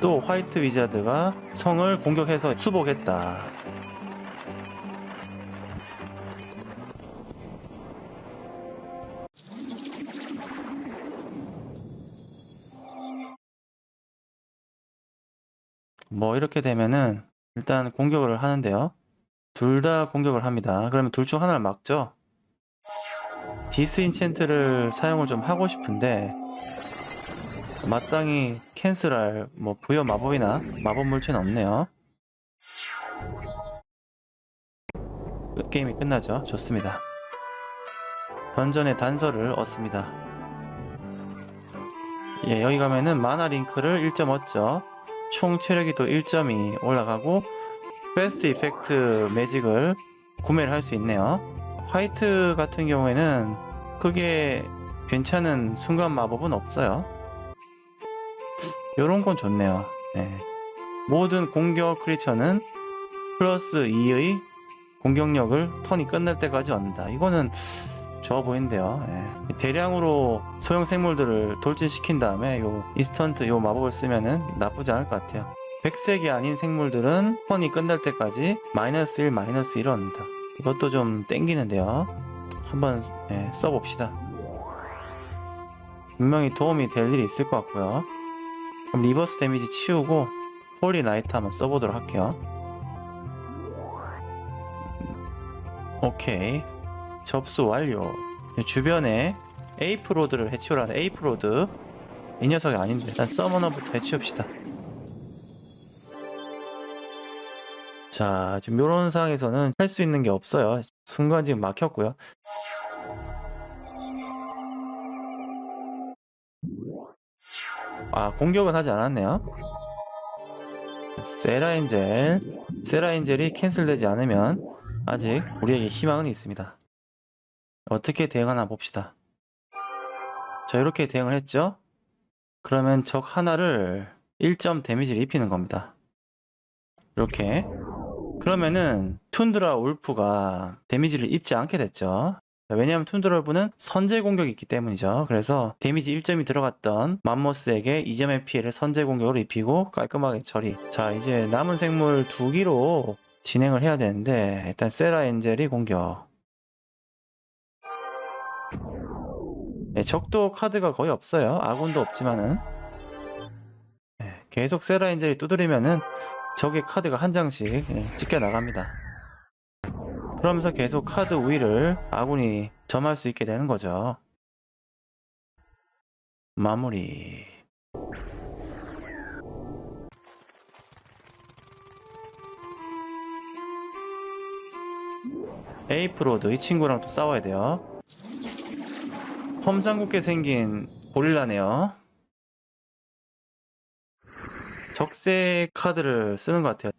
또 화이트 위자드가 성을 공격해서 수복했다. 뭐 이렇게 되면은 일단 공격을 하는데요. 둘 다 공격을 합니다. 그러면 둘 중 하나를 막죠. 디스인챈트를 사용을 좀 하고 싶은데 마땅히 캔슬할 뭐 부여 마법이나 마법 물체는 없네요. 게임이 끝나죠. 좋습니다. 던전의 단서를 얻습니다. 여기 가면은 마나 링크를 1점 얻죠. 총 체력이 또 1점이 올라가고 베스트 이펙트 매직을 구매를 할 수 있네요. 화이트 같은 경우에는 크게 괜찮은 순간 마법은 없어요. 요런 건 좋네요. 모든 공격 크리처는 플러스 2의 공격력을 턴이 끝날 때까지 얻는다. 이거는 좋아 보이는데요. 예. 대량으로 소형 생물들을 돌진시킨 다음에 요 인스턴트 요 마법을 쓰면은 나쁘지 않을 것 같아요. 백색이 아닌 생물들은 턴이 끝날 때까지 마이너스 1, 마이너스 1을 얻는다. 이것도 좀 땡기는데요. 한번 써봅시다. 분명히 도움이 될 일이 있을 것 같고요. 그럼 리버스 데미지 치우고 홀리 나이트 한번 써보도록 할게요. 오케이, 접수 완료. 주변에 에이프로드를 해치우라는 에이프로드, 이 녀석이 아닌데 일단 서머너부터 해치웁시다. 자, 지금 요런 상황에서는 할 수 있는 게 없어요. 순간 지금 막혔고요. 아, 공격은 하지 않았네요. 세라엔젤이 캔슬되지 않으면 아직 우리에게 희망은 있습니다. 어떻게 대응하나 봅시다. 자, 이렇게 대응을 했죠. 그러면 적 하나를 1점 데미지를 입히는 겁니다. 이렇게. 그러면은 툰드라 울프가 데미지를 입지 않게 됐죠. 왜냐하면 툰드라 울프는 선제 공격이 있기 때문이죠. 그래서 데미지 1점이 들어갔던 맘모스에게 2점의 피해를 선제 공격으로 입히고 깔끔하게 처리. 자, 이제 남은 생물 2기로 진행을 해야 되는데 일단 세라 엔젤이 공격. 네, 적도 카드가 거의 없어요. 아군도 없지만은 계속 세라 엔젤이 두드리면은 적의 카드가 한 장씩 찍혀 나갑니다. 그러면서 계속 카드 우위를 아군이 점할 수 있게 되는 거죠. 마무리. 에이프로드, 이 친구랑 또 싸워야 돼요. 험상궂게 생긴 고릴라네요. 적색 카드를 쓰는 것 같아요.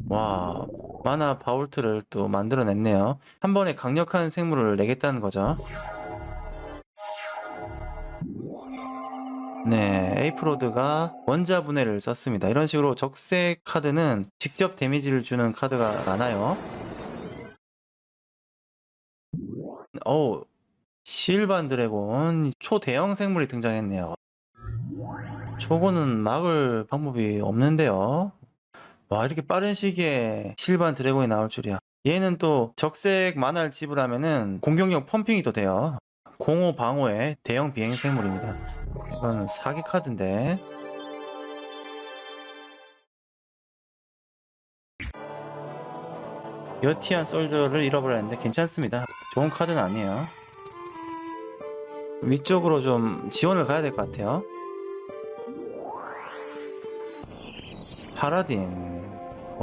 와, 마나 바울트를 또 만들어냈네요. 한 번에 강력한 생물을 내겠다는 거죠. 네, 에이프로드가 원자 분해를 썼습니다. 이런 식으로 적색 카드는 직접 데미지를 주는 카드가 많아요. 실반 드래곤 초대형 생물이 등장했네요. 저거는 막을 방법이 없는데요. 와, 이렇게 빠른 시기에 실반 드래곤이 나올 줄이야. 얘는 또 적색 만화를 지불하면은 공격력 펌핑이 또 돼요. 공호 방호의 대형 비행 생물입니다. 이건 사기 카드인데. 여티한 솔저를 잃어버렸는데 괜찮습니다. 좋은 카드는 아니에요. 위쪽으로 좀 지원을 가야 될 것 같아요. 파라딘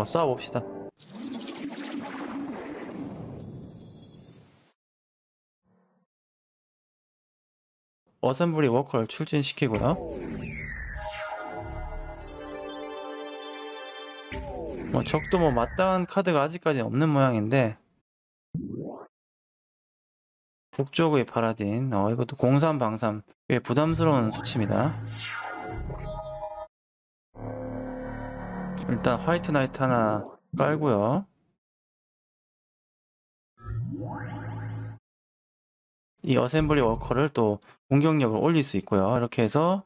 싸워봅시다. 어셈블리 워커를 출진시키고요. 적도 마땅한 카드가 아직까지 없는 모양인데 북쪽의 파라딘, 이것도 03 방삼 꽤 부담스러운 수치입니다. 일단 화이트 나이트 하나 깔고요. 이 어셈블리 워커를 또 공격력을 올릴 수 있고요. 이렇게 해서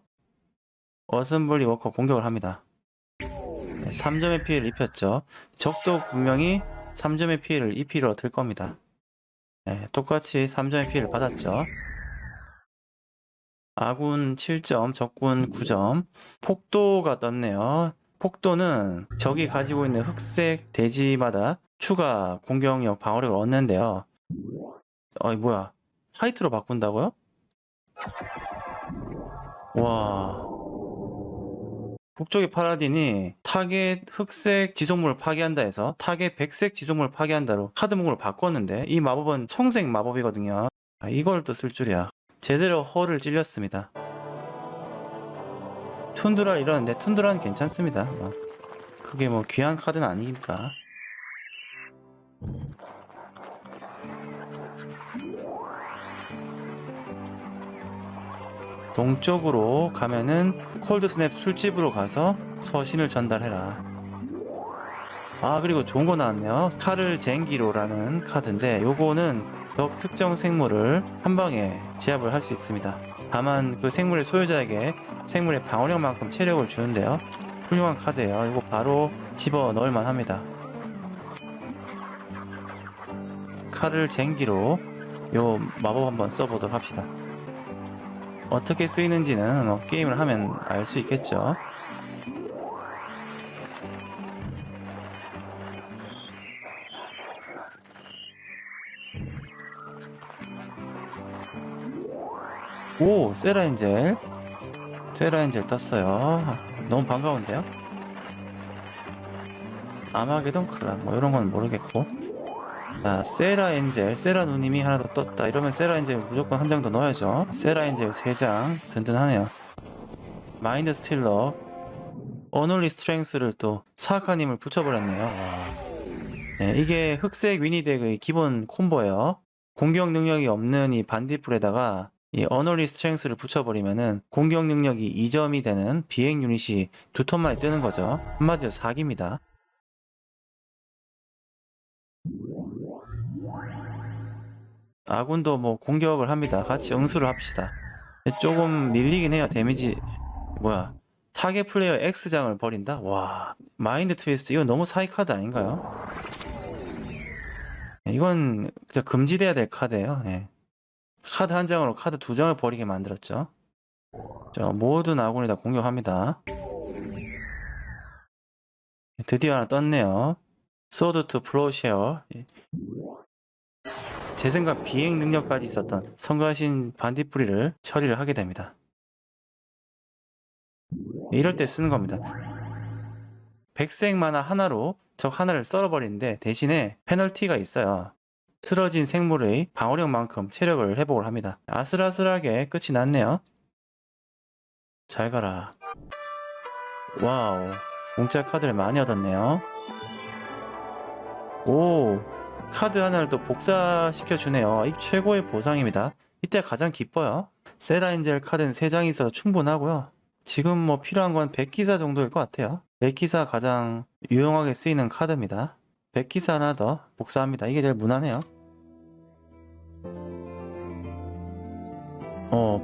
어셈블리 워커 공격을 합니다. 3점의 피해를 입혔죠. 적도 분명히 3점의 피해를 입히려 들 겁니다. 똑같이 3점의 피해를 받았죠. 아군 7점, 적군 9점. 폭도가 떴네요. 폭도는 적이 가지고 있는 흑색 대지마다 추가 공격력 방어력을 얻는데요. 뭐야, 화이트로 바꾼다고요? 와, 북쪽의 파라딘이 타겟 흑색 지속물을 파괴한다 해서 타겟 백색 지속물을 파괴한다로 카드 목록을 바꿨는데 이 마법은 청색 마법이거든요. 이걸 또 쓸 줄이야. 제대로 허를 찔렸습니다. 툰드라를 잃었는데 툰드라는 괜찮습니다. 그게 귀한 카드는 아니니까. 동쪽으로 가면은 콜드 스냅 술집으로 가서 서신을 전달해라. 그리고 좋은 거 나왔네요. 칼을 쟁기로라는 카드인데 요거는 적 특정 생물을 한 방에 제압을 할 수 있습니다. 다만 그 생물의 소유자에게 생물의 방어력만큼 체력을 주는데요. 훌륭한 카드예요. 이거 바로 집어 넣을만 합니다. 칼을 쟁기로 요 마법 한번 써보도록 합시다. 어떻게 쓰이는지는 게임을 하면 알 수 있겠죠. 오, 세라엔젤 떴어요. 너무 반가운데요? 아마게돈 클라 뭐 이런 건 모르겠고. 자, 세라 누님이 하나 더 떴다. 이러면 세라 엔젤 무조건 한 장 더 넣어야죠. 세라 엔젤 3장 든든하네요. 마인드 스틸러, 어놀리 스트렝스를 또 사악한 힘을 붙여버렸네요. 네, 이게 흑색 위니덱의 기본 콤보예요. 공격 능력이 없는 이 반딧불에다가 이 어놀리 스트렝스를 붙여버리면은 공격 능력이 2점이 되는 비행 유닛이 2턴만에 뜨는 거죠. 한마디로 사기입니다. 아군도 뭐 공격을 합니다. 같이 응수를 합시다. 조금 밀리긴 해요. 데미지 타겟 플레이어 X장을 버린다? 와, 마인드 트위스트 이거 너무 사기 카드 아닌가요? 이건 진짜 금지돼야 될 카드예요. 네. 카드 한 장으로 카드 2장을 버리게 만들었죠. 자, 모든 아군이 다 공격합니다. 드디어 하나 떴네요. 소드 투 플로우쉐어. 재생과 비행 능력까지 있었던 성가신 반딧불이를 처리를 하게 됩니다. 이럴 때 쓰는 겁니다. 백색 만화 하나로 적 하나를 썰어버리는데 대신에 페널티가 있어요. 쓰러진 생물의 방어력만큼 체력을 회복을 합니다. 아슬아슬하게 끝이 났네요. 잘 가라. 와우, 공짜 카드를 많이 얻었네요. 오, 카드 하나를 또 복사시켜 주네요. 이 최고의 보상입니다. 이때 가장 기뻐요. 세라엔젤 카드는 3장이 있어서 충분하고요. 지금 뭐 필요한 건 백기사 정도일 것 같아요. 백기사 가장 유용하게 쓰이는 카드입니다. 백기사 하나 더 복사합니다. 이게 제일 무난해요.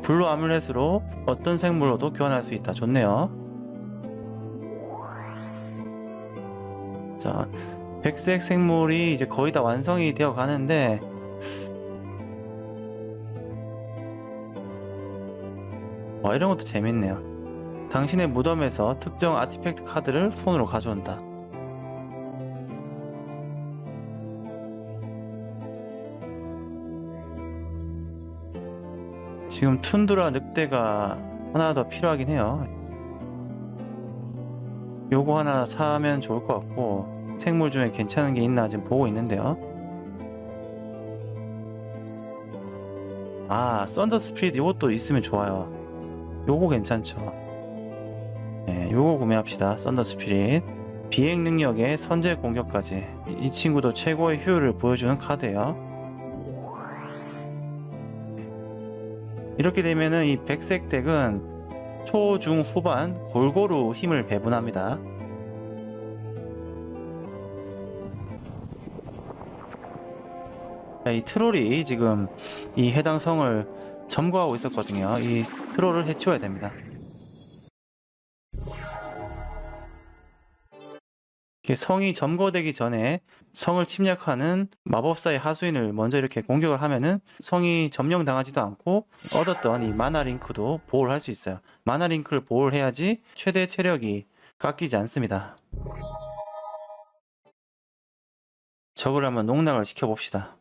블루 아뮬렛으로 어떤 생물로도 교환할 수 있다. 좋네요. 자, 백색 생물이 이제 거의 다 완성이 되어 가는데 이런 것도 재밌네요. 당신의 무덤에서 특정 아티팩트 카드를 손으로 가져온다. 지금 툰드라 늑대가 하나 더 필요하긴 해요. 요거 하나 사면 좋을 것 같고, 생물 중에 괜찮은 게 있나 지금 보고 있는데요. 썬더 스피릿 요것도 있으면 좋아요. 요거 괜찮죠. 네, 요거 구매합시다. 썬더 스피릿. 비행 능력에 선제 공격까지. 이 친구도 최고의 효율을 보여주는 카드예요. 이렇게 되면은 이 백색 덱은 초, 중, 후반 골고루 힘을 배분합니다. 이 트롤이 지금 이 해당 성을 점거하고 있었거든요. 이 트롤을 해치워야 됩니다. 성이 점거되기 전에 성을 침략하는 마법사의 하수인을 먼저 이렇게 공격을 하면은 성이 점령당하지도 않고 얻었던 이 마나 링크도 보호를 할 수 있어요. 마나 링크를 보호를 해야지 최대 체력이 깎이지 않습니다. 적을 한번 농락을 시켜봅시다.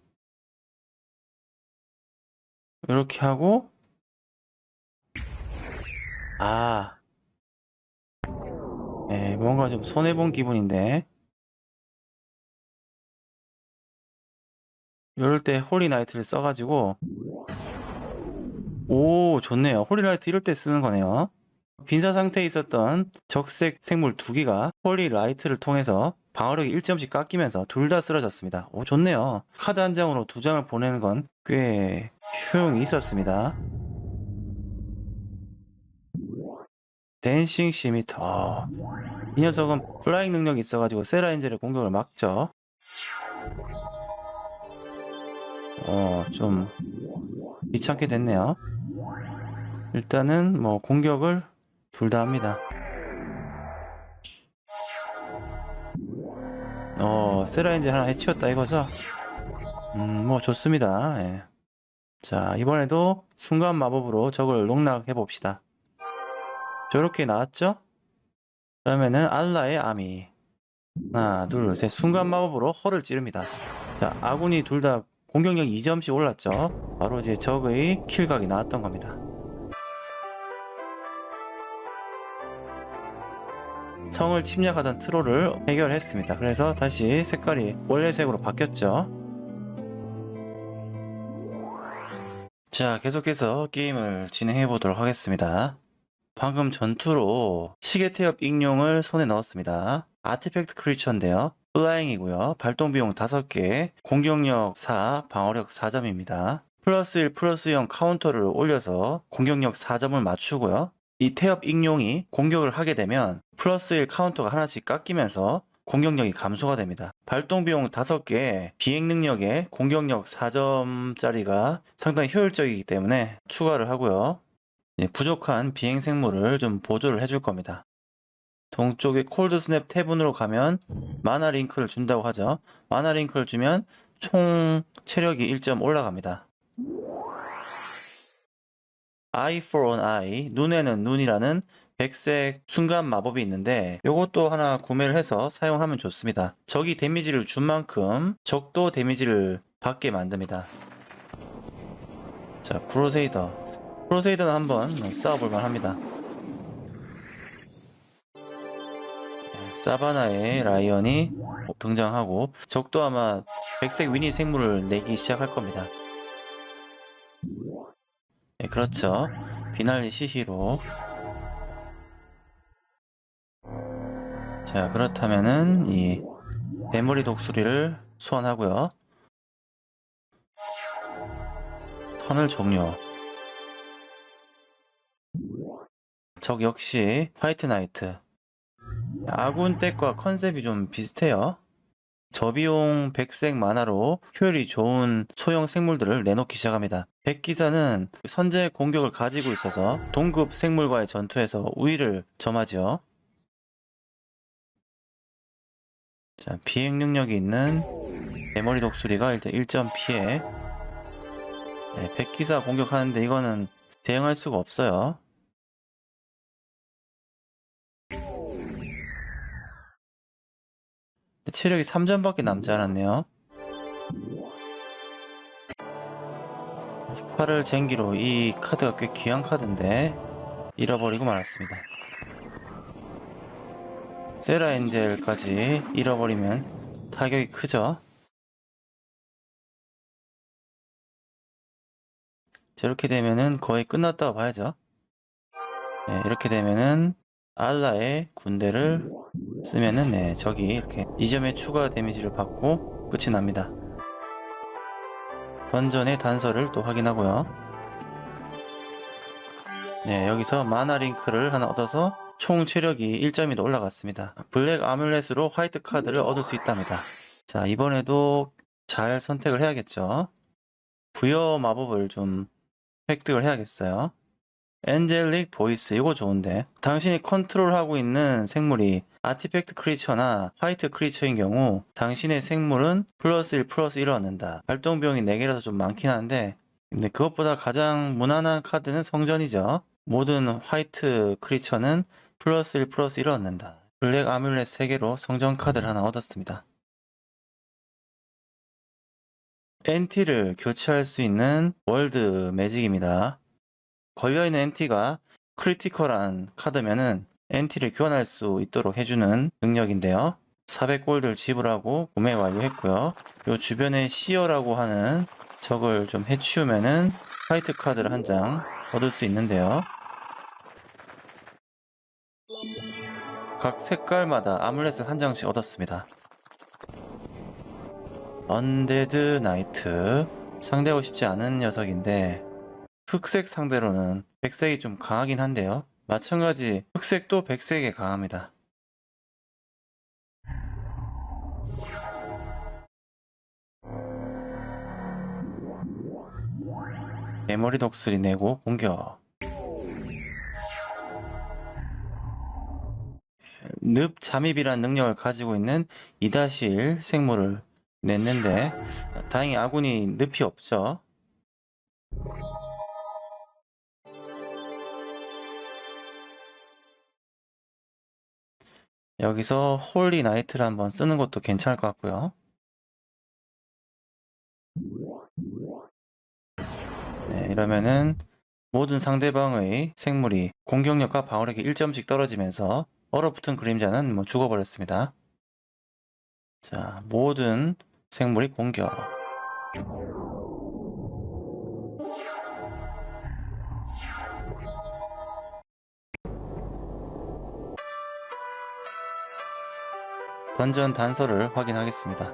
이렇게 하고 네, 뭔가 좀 손해본 기분인데 이럴 때 홀리나이트를 써가지고 오, 좋네요. 홀리나이트 이럴 때 쓰는 거네요. 빈사 상태에 있었던 적색 생물 2개가 홀리라이트를 통해서 방어력이 1점씩 깎이면서 둘 다 쓰러졌습니다. 오, 좋네요. 카드 한 장으로 2장을 보내는 건 꽤 효용이 있었습니다. 댄싱 시미터. 이 녀석은 플라잉 능력이 있어가지고 세라엔젤의 공격을 막죠. 좀 귀찮게 됐네요. 일단은 뭐 공격을 둘 다 합니다. 세라엔젤 하나 해치웠다 이거죠? 뭐 좋습니다. 예. 자, 이번에도 순간 마법으로 적을 농락해 봅시다. 저렇게 나왔죠? 그러면은 알라의 아미. 하나, 둘, 셋. 순간 마법으로 허를 찌릅니다. 자, 아군이 둘 다 공격력 2점씩 올랐죠? 바로 이제 적의 킬각이 나왔던 겁니다. 성을 침략하던 트롤을 해결했습니다. 그래서 다시 색깔이 원래 색으로 바뀌었죠. 자, 계속해서 게임을 진행해 보도록 하겠습니다. 방금 전투로 시계 태엽 익룡을 손에 넣었습니다. 아티팩트 크리처인데요. 플라잉이고요. 발동 비용 5개, 공격력 4, 방어력 4점입니다. 플러스 1, 플러스 0 카운터를 올려서 공격력 4점을 맞추고요. 이 태엽 익룡이 공격을 하게 되면 플러스 1 카운터가 하나씩 깎이면서 공격력이 감소가 됩니다. 발동 비용 5개, 비행 능력에 공격력 4점짜리가 상당히 효율적이기 때문에 추가를 하고요. 부족한 비행 생물을 좀 보조를 해줄 겁니다. 동쪽의 콜드 스냅 태분으로 가면 마나 링크를 준다고 하죠. 마나 링크를 주면 총 체력이 1점 올라갑니다. Eye for an eye, 눈에는 눈이라는 백색 순간 마법이 있는데 요것도 하나 구매를 해서 사용하면 좋습니다. 적이 데미지를 준 만큼 적도 데미지를 받게 만듭니다. 자, 크루세이더는 한번 싸워볼만 합니다. 사바나의 라이언이 등장하고 적도 아마 백색 위니 생물을 내기 시작할 겁니다. 네, 그렇죠. 비날리 시히로. 자, 그렇다면은 이 대머리 독수리를 소환하고요. 턴을 종료. 적 역시 화이트 나이트. 아군 덱과 컨셉이 좀 비슷해요. 저비용 백색 만화로 효율이 좋은 소형 생물들을 내놓기 시작합니다. 백기사는 선제 공격을 가지고 있어서 동급 생물과의 전투에서 우위를 점하죠. 자, 비행 능력이 있는 대머리 독수리가 일단 1점 피해. 네, 백기사 공격하는데 이거는 대응할 수가 없어요. 체력이 3점밖에 남지 않았네요. 팔을 쟁기로 이 카드가 꽤 귀한 카드인데 잃어버리고 말았습니다. 세라엔젤까지 잃어버리면 타격이 크죠. 저렇게 되면은 거의 끝났다고 봐야죠. 네, 이렇게 되면은 알라의 군대를 쓰면은 네, 적이 이렇게 2점의 추가 데미지를 받고 끝이 납니다. 던전의 단서를 또 확인하고요. 네, 여기서 마나 링크를 하나 얻어서 총 체력이 1점이 더 올라갔습니다. 블랙 아뮬렛으로 화이트 카드를 얻을 수 있답니다. 자, 이번에도 잘 선택을 해야겠죠. 부여 마법을 좀 획득을 해야겠어요. 엔젤릭 보이스, 이거 좋은데. 당신이 컨트롤하고 있는 생물이 아티팩트 크리처나 화이트 크리처인 경우 당신의 생물은 플러스 1 플러스 1을 얻는다. 발동 비용이 4개라서 좀 많긴 한데, 근데 그것보다 가장 무난한 카드는 성전이죠. 모든 화이트 크리처는 플러스 1 플러스 1을 얻는다. 블랙 아뮬렛 3개로 성전 카드를 하나 얻었습니다. NT를 교체할 수 있는 월드 매직입니다. 걸려있는 NT가 크리티컬한 카드면은 NT를 교환할 수 있도록 해주는 능력인데요. 400골드를 지불하고 구매 완료했고요. 요 주변에 시어라고 하는 적을 좀 해치우면은 화이트 카드를 한 장 얻을 수 있는데요. 각 색깔마다 아뮬렛을 한 장씩 얻었습니다. 언데드 나이트, 상대하고 싶지 않은 녀석인데 흑색 상대로는 백색이 좀 강하긴 한데요. 마찬가지 흑색도 백색에 강합니다. 메모리 독수리 내고 공격. 늪 잠입이라는 능력을 가지고 있는 2-1 생물을 냈는데 다행히 아군이 늪이 없죠. 여기서 홀리 나이트를 한번 쓰는 것도 괜찮을 것 같고요. 네, 이러면은 모든 상대방의 생물이 공격력과 방어력이 1점씩 떨어지면서 얼어붙은 그림자는 뭐 죽어버렸습니다. 자, 모든 생물이 공격. 던전 단서를 확인하겠습니다.